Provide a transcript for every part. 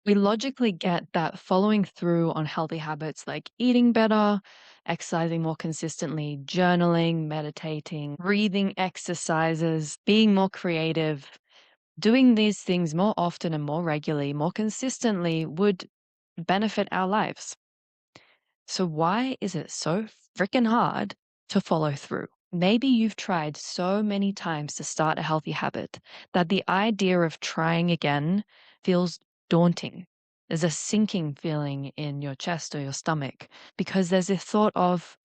We logically get that following through on healthy habits like eating better, exercising more consistently, journaling, meditating, breathing exercises, being more creative, doing these things more often and more regularly, more consistently would benefit our lives. So, why is it so freaking hard to follow through? Maybe you've tried so many times to start a healthy habit that the idea of trying again feels daunting. There's a sinking feeling in your chest or your stomach because there's a thought of,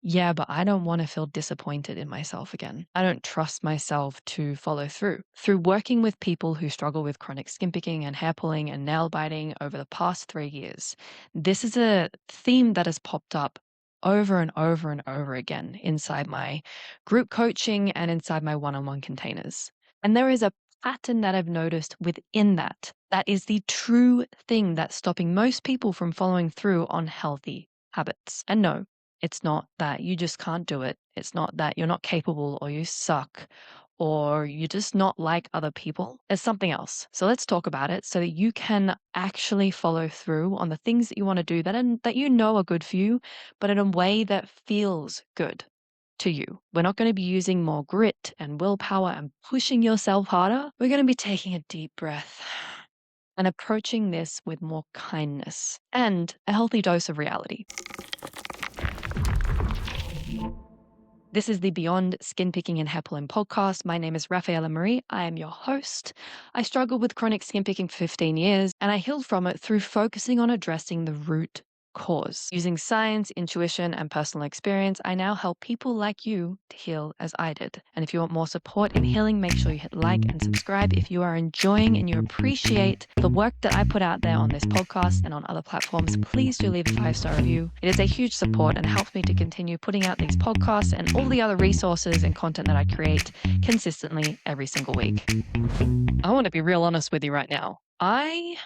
yeah, but I don't want to feel disappointed in myself again. I don't trust myself to follow through. Through working with people who struggle with chronic skin picking and hair pulling and nail biting over the past 3 years, this is a theme that has popped up over and over and over again inside my group coaching and inside my one on one containers. And there is a pattern that I've noticed within that. That is the true thing that's stopping most people from following through on healthy habits. And no, it's not that you just can't do it. It's not that you're not capable or you suck or you're just not like other people. It's something else. So let's talk about it so that you can actually follow through on the things that you want to do that you know are good for you, but in a way that feels good to you. We're not going to be using more grit and willpower and pushing yourself harder. We're going to be taking a deep breath and approaching this with more kindness and a healthy dose of reality. This is the Beyond Skin Picking and Hair Pulling podcast. My name is Raffaela Marie. I am your host. I struggled with chronic skin picking for 15 years, and I healed from it through focusing on addressing the root cause. Using science, intuition, and personal experience, I now help people like you to heal as I did. And if you want more support in healing, make sure you hit like and subscribe. If you are enjoying and you appreciate the work that I put out there on this podcast and on other platforms, please do leave a 5-star review. It is a huge support and helps me to continue putting out these podcasts and all the other resources and content that I create consistently every single week. I want to be real honest with you right now. I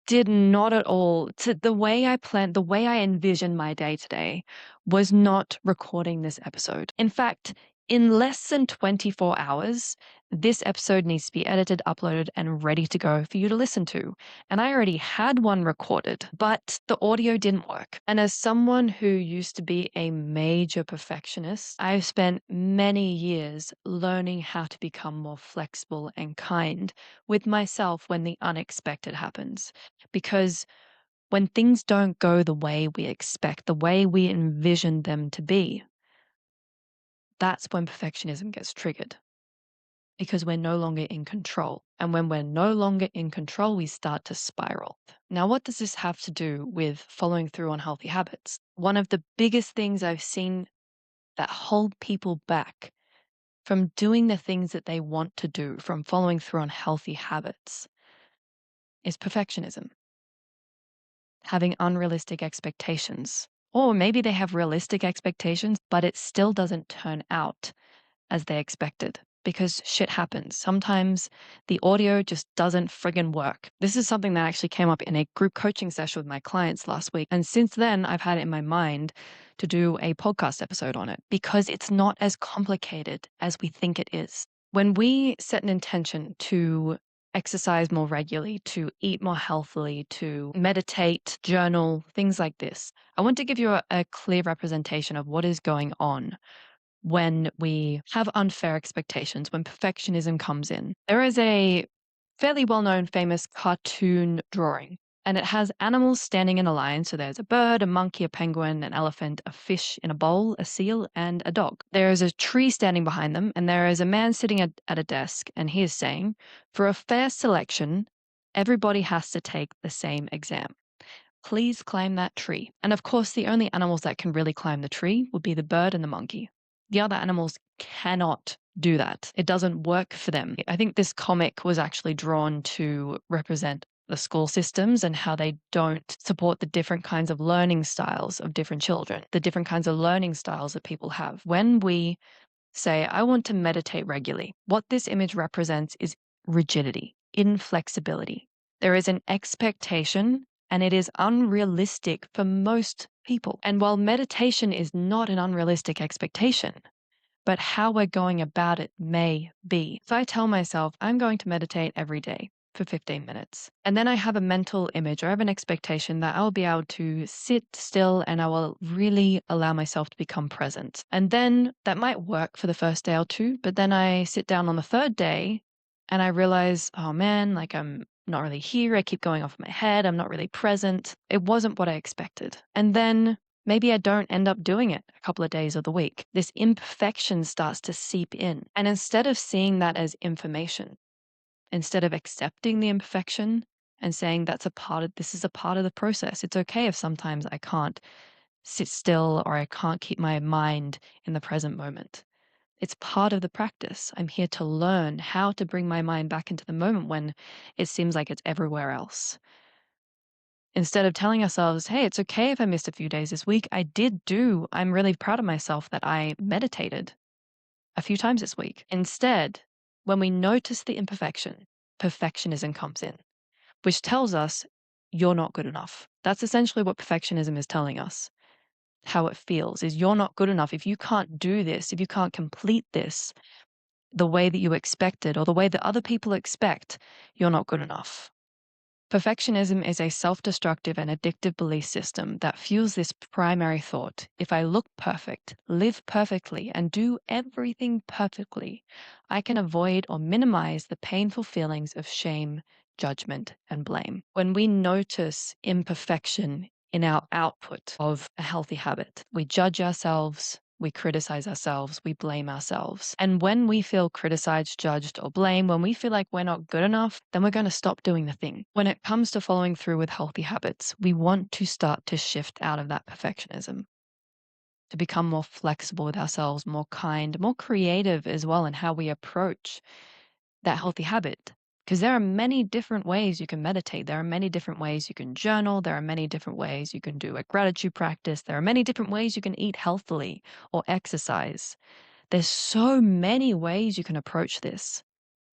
did not at all the way I planned, the way I envisioned my day today was not recording this episode. In fact, in less than 24 hours, this episode needs to be edited, uploaded, and ready to go for you to listen to. And I already had one recorded, but the audio didn't work. And as someone who used to be a major perfectionist, I've spent many years learning how to become more flexible and kind with myself when the unexpected happens. Because when things don't go the way we expect, the way we envision them to be, that's when perfectionism gets triggered because we're no longer in control. And when we're no longer in control, we start to spiral. Now, what does this have to do with following through on healthy habits? One of the biggest things I've seen that hold people back from doing the things that they want to do, from following through on healthy habits, is perfectionism. Having unrealistic expectations. Or maybe they have realistic expectations, but it still doesn't turn out as they expected because shit happens. Sometimes the audio just doesn't friggin' work. This is something that actually came up in a group coaching session with my clients last week. And since then, I've had it in my mind to do a podcast episode on it because it's not as complicated as we think it is. When we set an intention to exercise more regularly, to eat more healthily, to meditate, journal, things like this, I want to give you a clear representation of what is going on when we have unfair expectations, when perfectionism comes in. There is a fairly well-known famous cartoon drawing, and it has animals standing in a line. So there's a bird, a monkey, a penguin, an elephant, a fish in a bowl, a seal, and a dog. There is a tree standing behind them, and there is a man sitting at a desk, and he is saying, for a fair selection, everybody has to take the same exam. Please climb that tree. And of course, the only animals that can really climb the tree would be the bird and the monkey. The other animals cannot do that. It doesn't work for them. I think this comic was actually drawn to represent the school systems and how they don't support the different kinds of learning styles of different children, the different kinds of learning styles that people have. When we say, I want to meditate regularly, what this image represents is rigidity, inflexibility. There is an expectation and it is unrealistic for most people. And while meditation is not an unrealistic expectation, but how we're going about it may be. If I tell myself I'm going to meditate every day, for 15 minutes. And then I have a mental image or I have an expectation that I'll be able to sit still and I will really allow myself to become present. And then that might work for the first day or two, but then I sit down on the third day and I realize, oh man, like I'm not really here. I keep going off my head. I'm not really present. It wasn't what I expected. And then maybe I don't end up doing it a couple of days of the week. This imperfection starts to seep in. And instead of seeing that as information, instead of accepting the imperfection and saying this is a part of the process. It's okay if sometimes I can't sit still or I can't keep my mind in the present moment. It's part of the practice. I'm here to learn how to bring my mind back into the moment when it seems like it's everywhere else. Instead of telling ourselves, hey, it's okay if I missed a few days this week. I'm really proud of myself that I meditated a few times this week. Instead, when we notice the imperfection, perfectionism comes in, which tells us you're not good enough. That's essentially what perfectionism is telling us. How it feels is you're not good enough. If you can't do this, if you can't complete this the way that you expected or the way that other people expect, you're not good enough. Perfectionism is a self-destructive and addictive belief system that fuels this primary thought. If I look perfect, live perfectly, and do everything perfectly, I can avoid or minimize the painful feelings of shame, judgment, and blame. When we notice imperfection in our output of a healthy habit, we judge ourselves, we criticize ourselves, we blame ourselves. And when we feel criticized, judged, or blamed, when we feel like we're not good enough, then we're going to stop doing the thing. When it comes to following through with healthy habits, we want to start to shift out of that perfectionism, to become more flexible with ourselves, more kind, more creative as well in how we approach that healthy habit. Because there are many different ways you can meditate. There are many different ways you can journal. There are many different ways you can do a gratitude practice. There are many different ways you can eat healthily or exercise. There's so many ways you can approach this.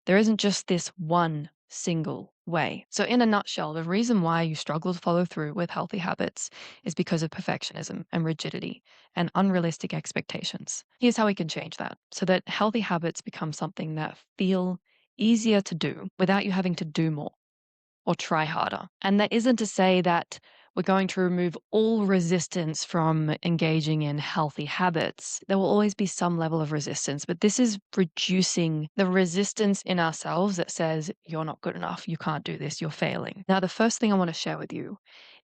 There isn't just this one single way. So in a nutshell, the reason why you struggle to follow through with healthy habits is because of perfectionism and rigidity and unrealistic expectations. Here's how we can change that so that healthy habits become something that feel easier to do without you having to do more or try harder. And that isn't to say that we're going to remove all resistance from engaging in healthy habits. There will always be some level of resistance, but this is reducing the resistance in ourselves that says, you're not good enough, you can't do this, you're failing. Now, the first thing I want to share with you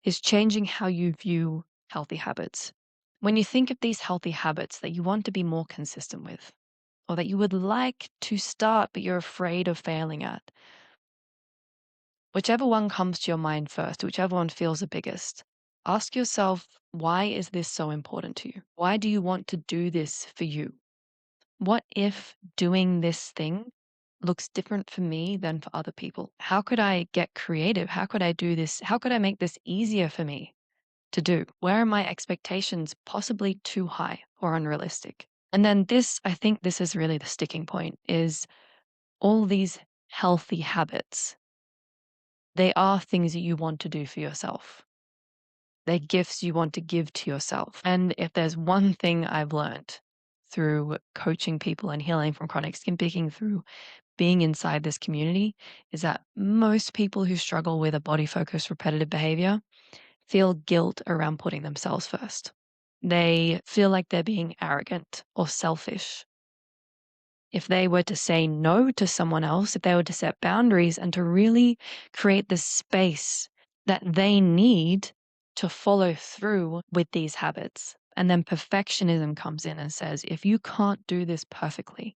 is changing how you view healthy habits. When you think of these healthy habits that you want to be more consistent with, or that you would like to start, but you're afraid of failing at, whichever one comes to your mind first, whichever one feels the biggest, ask yourself, why is this so important to you? Why do you want to do this for you? What if doing this thing looks different for me than for other people? How could I get creative? How could I do this? How could I make this easier for me to do? Where are my expectations possibly too high or unrealistic? And then I think this is really the sticking point, is all these healthy habits. They are things that you want to do for yourself. They're gifts you want to give to yourself. And if there's one thing I've learned through coaching people and healing from chronic skin picking, through being inside this community, is that most people who struggle with a body focused repetitive behavior feel guilt around putting themselves first. They feel like they're being arrogant or selfish. If they were to say no to someone else, if they were to set boundaries and to really create the space that they need to follow through with these habits. And then perfectionism comes in and says, if you can't do this perfectly,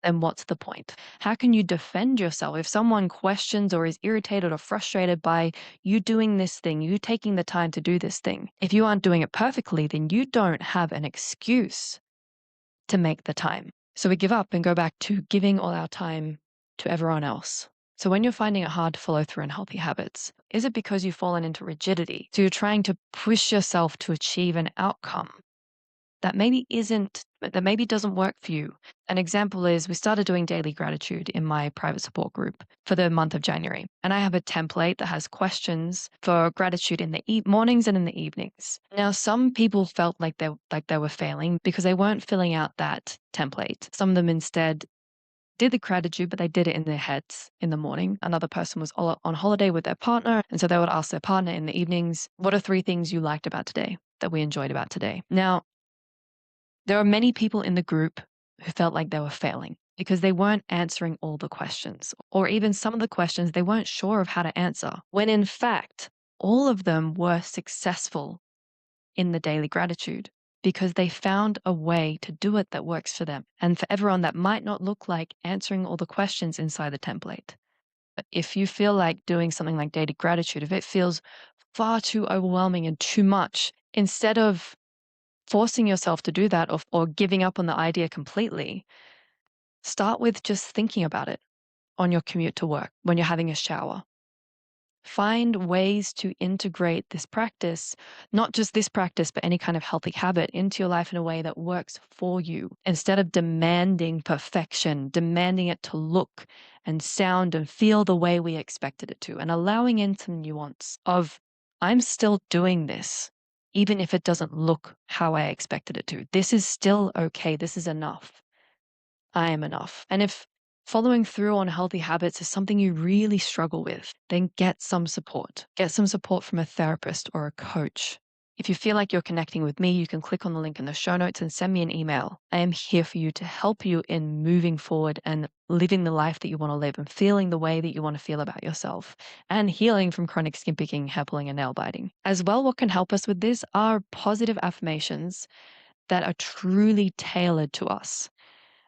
then what's the point? How can you defend yourself if someone questions or is irritated or frustrated by you doing this thing, you taking the time to do this thing? If you aren't doing it perfectly, then you don't have an excuse to make the time. So we give up and go back to giving all our time to everyone else. So when you're finding it hard to follow through in healthy habits, is it because you've fallen into rigidity? So you're trying to push yourself to achieve an outcome that maybe doesn't work for you. An example is we started doing daily gratitude in my private support group for the month of January. And I have a template that has questions for gratitude in the mornings and in the evenings. Now, some people felt like they were failing because they weren't filling out that template. Some of them instead did the gratitude, but they did it in their heads in the morning. Another person was on holiday with their partner. And so they would ask their partner in the evenings, what are 3 things you liked about today, that we enjoyed about today? Now, there are many people in the group who felt like they were failing because they weren't answering all the questions, or even some of the questions they weren't sure of how to answer, when in fact, all of them were successful in the daily gratitude because they found a way to do it that works for them. And for everyone, that might not look like answering all the questions inside the template. But if you feel like doing something like daily gratitude, if it feels far too overwhelming and too much, instead of forcing yourself to do that, or giving up on the idea completely, start with just thinking about it on your commute to work, when you're having a shower. Find ways to integrate this practice, not just this practice, but any kind of healthy habit, into your life in a way that works for you. Instead of demanding perfection, demanding it to look and sound and feel the way we expected it to, and allowing in some nuance of, I'm still doing this, even if it doesn't look how I expected it to. This is still okay. This is enough. I am enough. And if following through on healthy habits is something you really struggle with, then get some support. Get some support from a therapist or a coach. If you feel like you're connecting with me, you can click on the link in the show notes and send me an email. I am here for you to help you in moving forward and living the life that you want to live and feeling the way that you want to feel about yourself, and healing from chronic skin picking, hair pulling, and nail biting. As well, what can help us with this are positive affirmations that are truly tailored to us.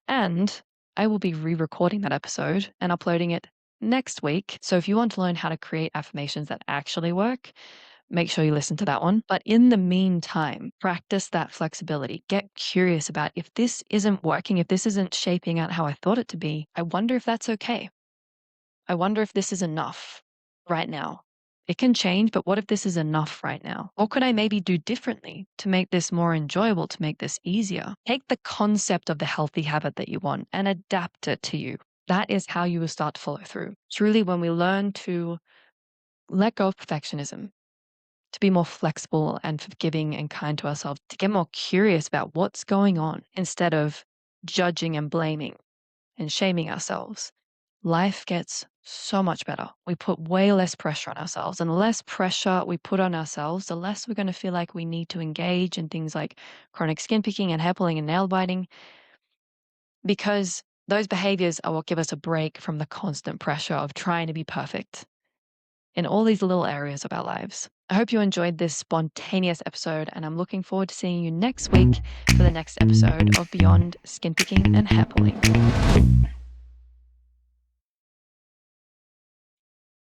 And I will be re-recording that episode and uploading it next week. So if you want to learn how to create affirmations that actually work, make sure you listen to that one. But in the meantime, practice that flexibility. Get curious about, if this isn't working, if this isn't shaping out how I thought it to be, I wonder if that's okay. I wonder if this is enough right now. It can change, but what if this is enough right now? What could I maybe do differently to make this more enjoyable, to make this easier? Take the concept of the healthy habit that you want and adapt it to you. That is how you will start to follow through. Truly, when we learn to let go of perfectionism, to be more flexible and forgiving and kind to ourselves, to get more curious about what's going on instead of judging and blaming and shaming ourselves, life gets so much better. We put way less pressure on ourselves, and the less pressure we put on ourselves, the less we're going to feel like we need to engage in things like chronic skin picking and hair pulling and nail biting, because those behaviors are what give us a break from the constant pressure of trying to be perfect in all these little areas of our lives. I hope you enjoyed this spontaneous episode, and I'm looking forward to seeing you next week for the next episode of Beyond Skin Picking and Hair Pulling.